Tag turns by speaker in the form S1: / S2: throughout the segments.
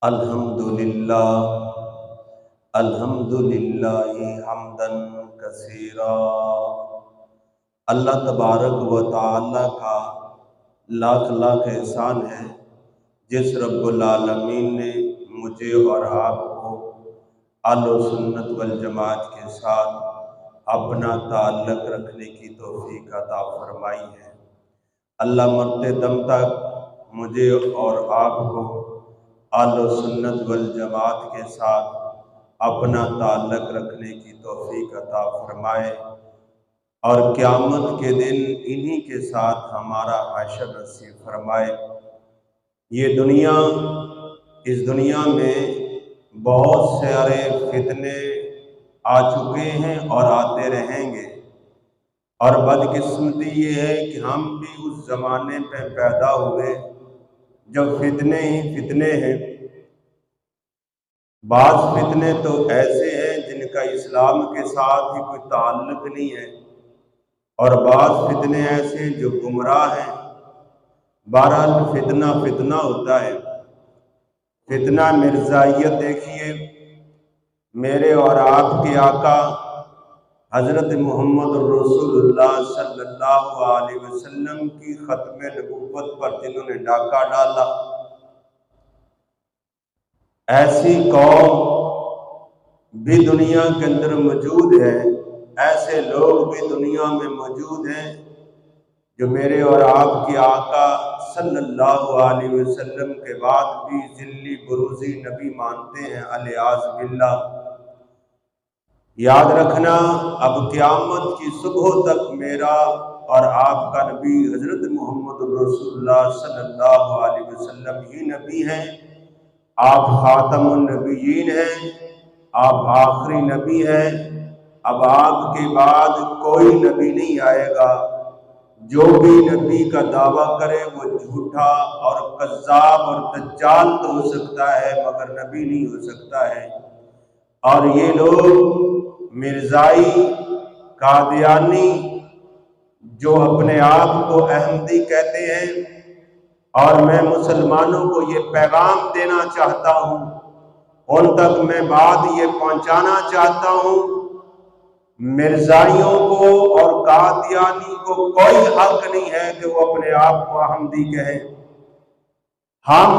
S1: الحمدللہ الحمدللہ حمدن کثیرا۔ اللہ تبارک و تعالی کا لاکھ لاکھ احسان ہے جس رب العالمین نے مجھے اور آپ کو اہل و سنت والجماعت کے ساتھ اپنا تعلق رکھنے کی توفیق عطا فرمائی ہے۔ اللہ مرتے دم تک مجھے اور آپ کو اہل و سنت والجماعت کے ساتھ اپنا تعلق رکھنے کی توفیق عطا فرمائے اور قیامت کے دن انہی کے ساتھ ہمارا حشر نصیب فرمائے۔ یہ دنیا، اس دنیا میں بہت سارے فتنے آ چکے ہیں اور آتے رہیں گے، اور بدقسمتی یہ ہے کہ ہم بھی اس زمانے پہ پیدا ہوئے جب فتنے ہی فتنے ہیں۔ بعض فتنے تو ایسے ہیں جن کا اسلام کے ساتھ ہی کوئی تعلق نہیں ہے، اور بعض فتنے ایسے ہیں جو گمراہ ہیں۔ بہرحال فتنہ فتنہ ہوتا ہے۔ فتنہ مرزائیت دیکھیے، میرے اور آپ کے آقا حضرت محمد رسول اللہ صلی اللہ علیہ وسلم کی ختم نبوت پر جنہوں نے ڈاکہ ڈالا، ایسی قوم بھی دنیا کے اندر موجود ہے، ایسے لوگ بھی دنیا میں موجود ہیں جو میرے اور آپ کے آقا صلی اللہ علیہ وسلم کے بعد بھی ذلی بروزی نبی مانتے ہیں، الیاذ باللہ۔ یاد رکھنا، اب قیامت کی صبح تک میرا اور آپ کا نبی حضرت محمد رسول اللہ صلی اللہ علیہ وسلم ہی نبی ہیں۔ آپ خاتم النبیین ہیں، آپ آخری نبی ہیں۔ اب آپ کے بعد کوئی نبی نہیں آئے گا۔ جو بھی نبی کا دعویٰ کرے وہ جھوٹا اور کذاب اور دجال تو ہو سکتا ہے مگر نبی نہیں ہو سکتا ہے۔ اور یہ لوگ مرزائی، قادیانی، جو اپنے آپ کو احمدی کہتے ہیں، اور میں مسلمانوں کو یہ پیغام دینا چاہتا ہوں، ان تک میں بات یہ پہنچانا چاہتا ہوں، مرزائیوں کو اور قادیانی کو کوئی حق نہیں ہے کہ وہ اپنے آپ کو احمدی کہیں۔ ہم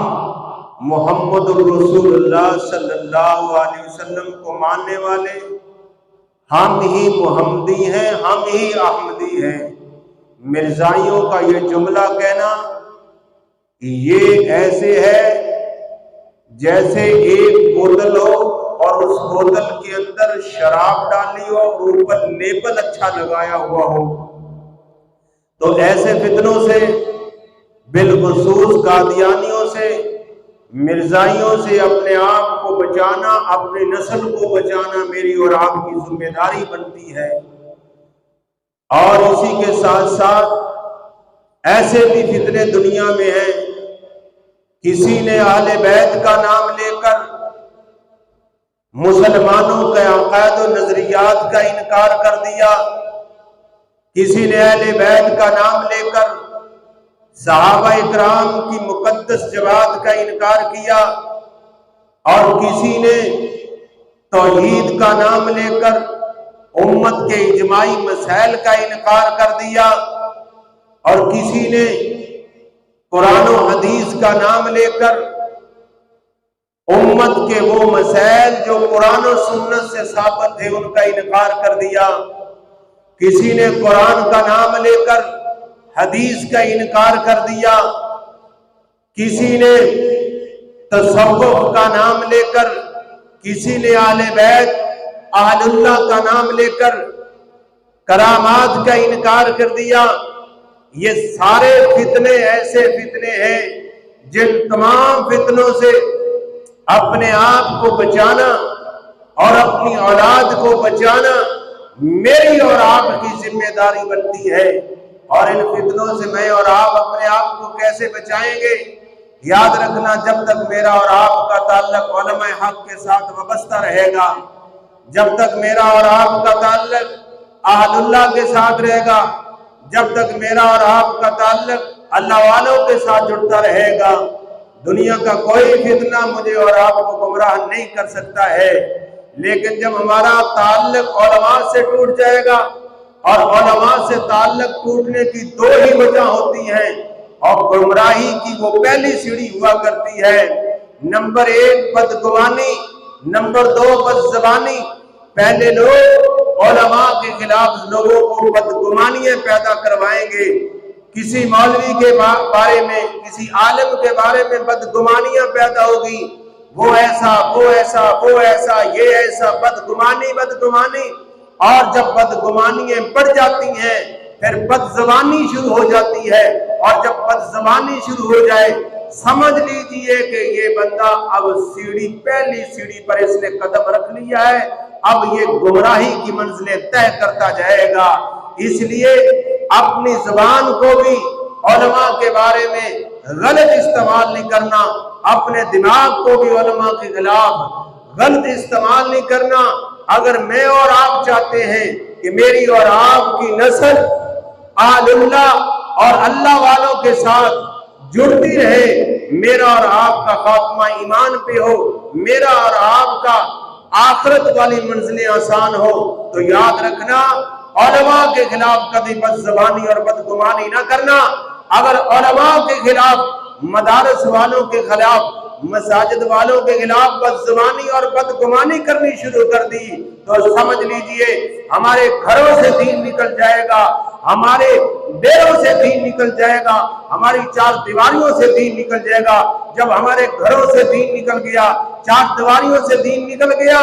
S1: محمد الرسول اللہ صلی اللہ علیہ وسلم کو ماننے والے، ہم ہی محمدی ہیں، ہم ہی احمدی ہیں۔ مرزائیوں کا یہ جملہ کہنا یہ ایسے ہے جیسے ایک بوتل ہو اور اس بوتل کے اندر شراب ڈالی ہو اور اوپر لیبل اچھا لگایا ہوا ہو۔ تو ایسے فتنوں سے، بالخصوص قادیانیوں سے، مرزائیوں سے اپنے آپ کو بچانا، اپنی نسل کو بچانا میری اور آپ کی ذمہ داری بنتی ہے۔ اور اسی کے ساتھ ساتھ ایسے بھی فتنے دنیا میں ہیں، کسی نے اہل بیت کا نام لے کر مسلمانوں کے عقائد و نظریات کا انکار کر دیا، کسی نے اہل بیت کا نام لے کر صحابہ اکرام کی مقدس جماعت کا انکار کیا، اور کسی نے توحید کا نام لے کر امت کے اجماعی مسائل کا انکار کر دیا، اور کسی نے قرآن و حدیث کا نام لے کر امت کے وہ مسائل جو قرآن و سنت سے ثابت ہے ان کا انکار کر دیا، کسی نے قرآن کا نام لے کر حدیث کا انکار کر دیا، کسی نے تصوف کا نام لے کر، کسی نے اہل بیت اہل اللہ کا نام لے کر کرامات کا انکار کر دیا۔ یہ سارے فتنے ایسے فتنے ہیں جن تمام فتنوں سے اپنے آپ کو بچانا اور اپنی اولاد کو بچانا میری اور آپ کی ذمہ داری بنتی ہے۔ اور ان فتنوں سے میں اور آپ اپنے آپ کو کیسے بچائیں گے؟ یاد رکھنا، جب تک میرا اور آپ کا تعلق علماء حق کے ساتھ وابستہ رہے گا، جب تک میرا اور آپ کا تعلق اہل اللہ کے ساتھ رہے گا، جب تک میرا اور آپ کا تعلق اللہ والوں کے ساتھ جڑتا رہے گا، دنیا کا کوئی فتنہ مجھے اور آپ کو گمراہ نہیں کر سکتا ہے، لیکن جب ہمارا تعلق علماء سے ٹوٹ جائے گا، اور علماء سے تعلق ٹوٹنے کی دو ہی وجہ ہوتی ہیں، اور گمراہی کی وہ پہلی سیڑھی ہوا کرتی ہے، نمبر 1 بدگمانی، نمبر 2 بدزبانی۔ پہلے لوگ علماء کے خلاف لوگوں کو بدگمانیاں پیدا کروائیں گے، کسی مولوی کے بارے میں، کسی عالم کے بارے میں بدگمانیاں پیدا ہوگی، وہ ایسا، وہ ایسا، وہ ایسا، یہ ایسا، بدگمانی۔ اور جب بدگمانیاں بڑھ جاتی ہیں پھر بدزبانی شروع ہو جاتی ہے، اور جب بدزبانی شروع ہو جائے سمجھ لیجئے کہ یہ بندہ اب پہلی سیڑھی پر اس نے قدم رکھ لیا ہے، اب یہ گمراہی کی منزلیں طے کرتا جائے گا۔ اس لیے اپنی زبان کو بھی علماء کے بارے میں غلط استعمال نہیں کرنا، اپنے دماغ کو بھی علماء کے خلاف غلط استعمال نہیں کرنا۔ اگر میں اور آپ چاہتے ہیں کہ میری اور آپ کی نسل اہل اللہ اور اللہ والوں کے ساتھ جڑتی رہے، میرا اور آپ کا خاتمہ ایمان پہ ہو، میرا اور آپ کا آخرت والی منزلیں آسان ہو، تو یاد رکھنا علماء کے خلاف کبھی بدزبانی اور بدگمانی نہ کرنا۔ اگر علماء کے خلاف، مدارس والوں کے خلاف، مساجد والوں کے خلاف بدزبانی اور بدگمانی کرنی شروع کر دی تو سمجھ لیجئے ہمارے گھروں سے دین نکل جائے گا، ہمارے ڈیروں سے دین نکل جائے گا، ہماری چار دیواریوں سے دین نکل جائے گا۔ جب ہمارے گھروں سے دین نکل گیا، چار دیواریوں سے دین نکل گیا،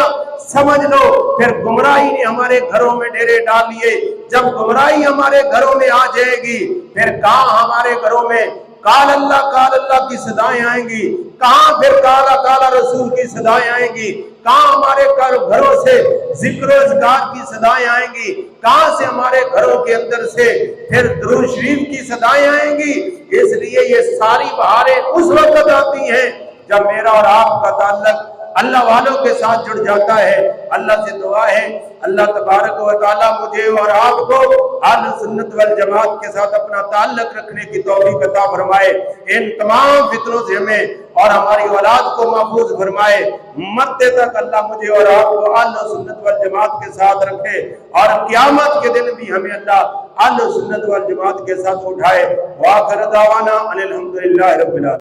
S1: سمجھ لو پھر گمراہی نے ہمارے گھروں میں ڈیرے ڈال لیے۔ جب گمراہی ہمارے گھروں میں آ جائے گی پھر کہاں ہمارے گھروں میں قال اللہ کی صدائیں آئیں گی، کہاں پھر قال رسول کی صدائیں آئیں گی، کہاں ہمارے گھروں سے ذکر و اذکار کی صدائیں آئیں گی، کہاں سے ہمارے گھروں کے اندر سے پھر درود شریف کی صدائیں آئیں گی۔ اس لیے یہ ساری بہاریں اس وقت آتی ہیں جب میرا اور آپ کا تعلق اللہ والوں کے ساتھ جڑ جاتا ہے۔ اللہ سے دعا ہے اللہ تبارک و تعالی مجھے اور آپ کو اہل سنت والجماعت کے ساتھ اپنا تعلق رکھنے کی توفیق عطا فرمائے، ان تمام فتنوں سے ہمیں اور ہماری اولاد کو محفوظ فرمائے۔ مرتے تک اللہ مجھے اور آپ کو اہل سنت والجماعت کے ساتھ رکھے، اور قیامت کے دن بھی ہمیں اللہ اہل سنت والجماعت کے ساتھ اٹھائے۔ وآخر دعوانا ان الحمدللہ رب العالمین۔